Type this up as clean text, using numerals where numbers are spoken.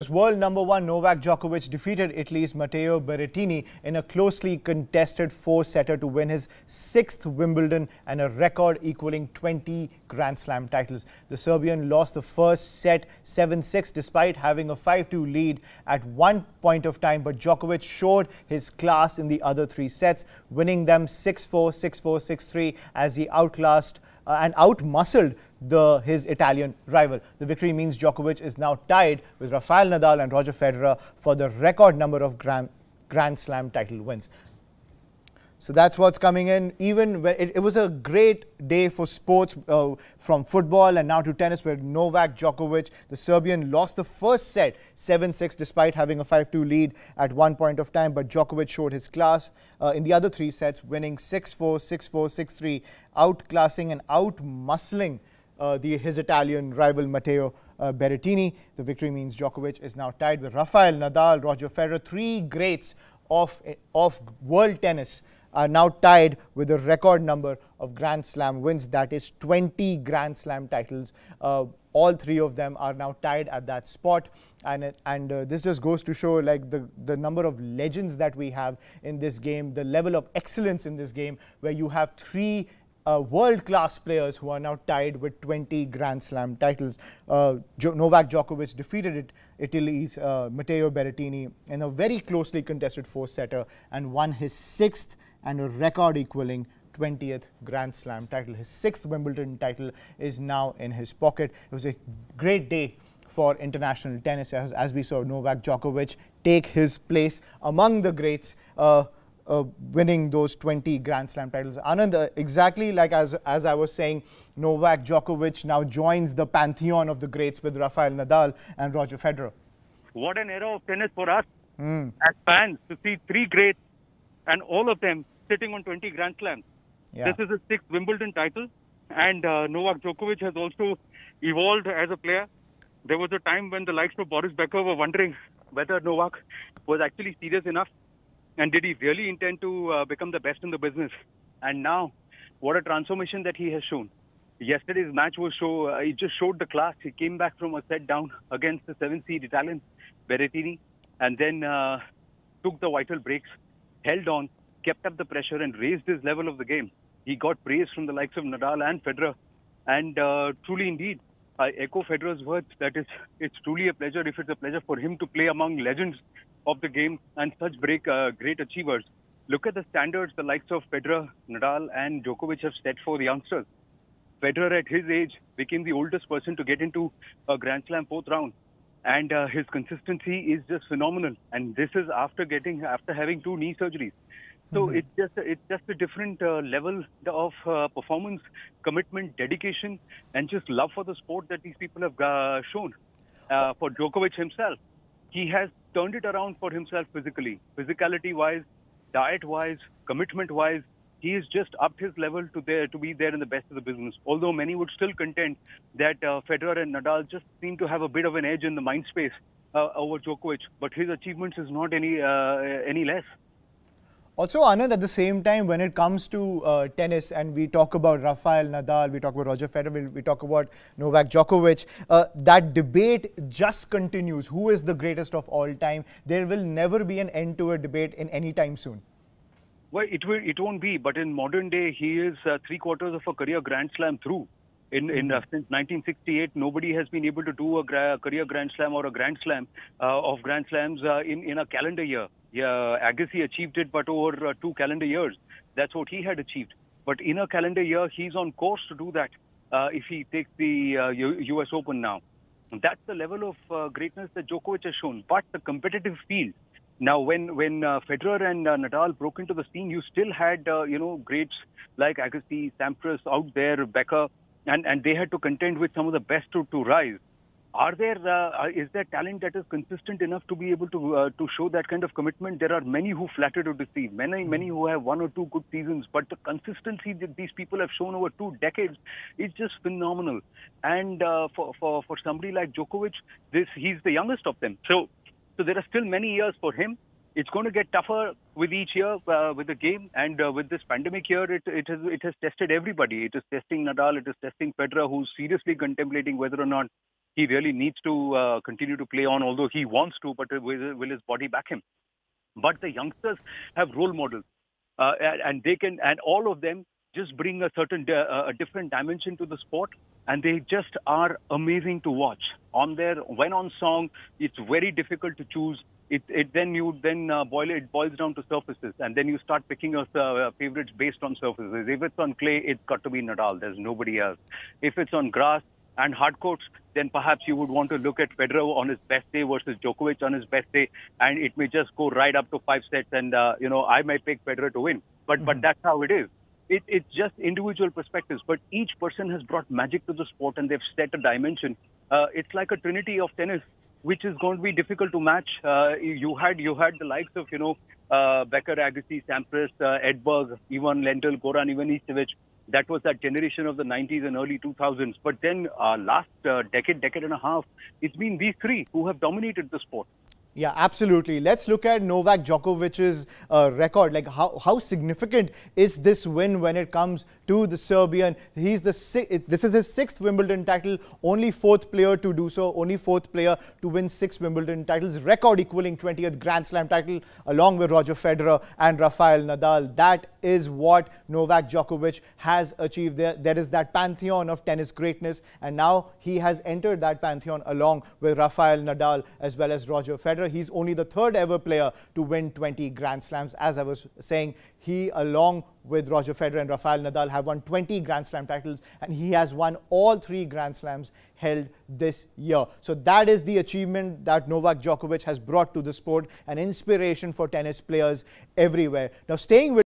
World number one Novak Djokovic defeated Italy's Matteo Berrettini in a closely contested four-setter to win his sixth Wimbledon and a record equaling 20 Grand Slam titles. The Serbian lost the first set 7-6 despite having a 5-2 lead at one point of time, but Djokovic showed his class in the other three sets, winning them 6-4, 6-4, 6-3 as he outclassed and outmuscled his Italian rival. The victory means Djokovic is now tied with Rafael Nadal and Roger Federer for the record number of Grand Slam title wins. So that's what's coming in. Even when it was a great day for sports, from football and now to tennis, where Novak Djokovic, the Serbian, lost the first set 7-6 despite having a 5-2 lead at one point of time. But Djokovic showed his class in the other three sets, winning 6-4, 6-4, 6-3, outclassing and outmuscling his Italian rival Matteo Berrettini. The victory means Djokovic is now tied with Rafael Nadal, Roger Federer. Three greats of world tennis are now tied with a record number of Grand Slam wins, that is 20 Grand Slam titles. All three of them are now tied at that spot, and this just goes to show like the number of legends that we have in this game, the level of excellence in this game, where you have three world-class players who are now tied with 20 Grand Slam titles. Novak Djokovic defeated Italy's Matteo Berrettini in a very closely contested four-setter and won his sixth and a record equaling 20th Grand Slam title. His sixth Wimbledon title is now in his pocket. It was a great day for international tennis as we saw Novak Djokovic take his place among the greats, winning those 20 Grand Slam titles. Anand, exactly like as I was saying, Novak Djokovic now joins the pantheon of the greats with Rafael Nadal and Roger Federer. What an era of tennis for us as fans, to see three greats and all of them sitting on 20 Grand Slams. Yeah. This is his sixth Wimbledon title, and Novak Djokovic has also evolved as a player. There was a time when the likes of Boris Becker were wondering whether Novak was actually serious enough, and did he really intend to become the best in the business? And now, what a transformation that he has shown. Yesterday's match was it just showed the class. He came back from a set down against the 7th-seed Italian Berrettini, and then took the vital breaks, held on, kept up the pressure and raised his level of the game. He got praise from the likes of Nadal and Federer. And truly indeed, I echo Federer's words that it's truly a pleasure, if it's a pleasure for him to play among legends of the game and such great achievers. Look at the standards the likes of Federer, Nadal and Djokovic have set for the youngsters. Federer at his age became the oldest person to get into a Grand Slam fourth round. And his consistency is just phenomenal. And this is after having two knee surgeries. So it's just a different level of performance, commitment, dedication, and just love for the sport that these people have shown. For Djokovic himself, he has turned it around for himself physicality-wise, diet-wise, commitment-wise. He has just upped his level to be there in the best of the business. Although many would still contend that Federer and Nadal just seem to have a bit of an edge in the mind space over Djokovic, but his achievements is not any less. Also, Anand, at the same time, when it comes to tennis, and we talk about Rafael Nadal, we talk about Roger Federer, we talk about Novak Djokovic, that debate just continues. Who is the greatest of all time? There will never be an end to a debate in any time soon. Well, it won't be, but in modern day, he is three-quarters of a career Grand Slam through. Since 1968, nobody has been able to do a career Grand Slam or a Grand Slam of Grand Slams in a calendar year. Yeah, Agassi achieved it, but over 2 calendar years. That's what he had achieved. But in a calendar year, he's on course to do that if he takes the US Open now. That's the level of greatness that Djokovic has shown. But the competitive field. Now, when Federer and Nadal broke into the scene, you still had greats like Agassi, Sampras out there, Becker, and they had to contend with some of the best to rise. Is there talent that is consistent enough to be able to show that kind of commitment? There are many who flatter to deceive, many who have one or two good seasons, but the consistency that these people have shown over 2 decades is just phenomenal. And for somebody like Djokovic, he's the youngest of them. So there are still many years for him. It's going to get tougher with each year with the game, and with this pandemic year, it has tested everybody. It is testing Nadal, it is testing Federer, who's seriously contemplating whether or not He really needs to continue to play on, although he wants to, but will his body back him? But the youngsters have role models, and they can, and all of them just bring a certain a different dimension to the sport, and they just are amazing to watch. When on song, it's very difficult to choose. It boils down to surfaces, and then you start picking your favorites based on surfaces. If it's on clay, it's got to be Nadal. There's nobody else. If it's on grass and hard courts, then perhaps you would want to look at Federer on his best day versus Djokovic on his best day, and it may just go right up to 5 sets, and I may pick Federer to win. But that's how it is. It's just individual perspectives, but each person has brought magic to the sport, and they've set a dimension. It's like a trinity of tennis, which is going to be difficult to match. You had the likes of Becker, Agassi, Sampras, Edberg, Ivan Lendl, Goran Ivanisevic. That was that generation of the 90s and early 2000s. But then last decade and a half, it's been these three who have dominated the sport. Yeah, absolutely. Let's look at Novak Djokovic's record. Like how significant is this win when it comes to the Serbian? This is his 6th Wimbledon title, only 4th player to do so, only 4th player to win 6 Wimbledon titles, record equaling 20th Grand Slam title along with Roger Federer and Rafael Nadal. That is what Novak Djokovic has achieved. There is that pantheon of tennis greatness, and now he has entered that pantheon along with Rafael Nadal as well as Roger Federer. He's only the 3rd ever player to win 20 Grand Slams. As I was saying, he, along with Roger Federer and Rafael Nadal, have won 20 Grand Slam titles, and he has won all 3 Grand Slams held this year. So that is the achievement that Novak Djokovic has brought to the sport, an inspiration for tennis players everywhere. Now, staying with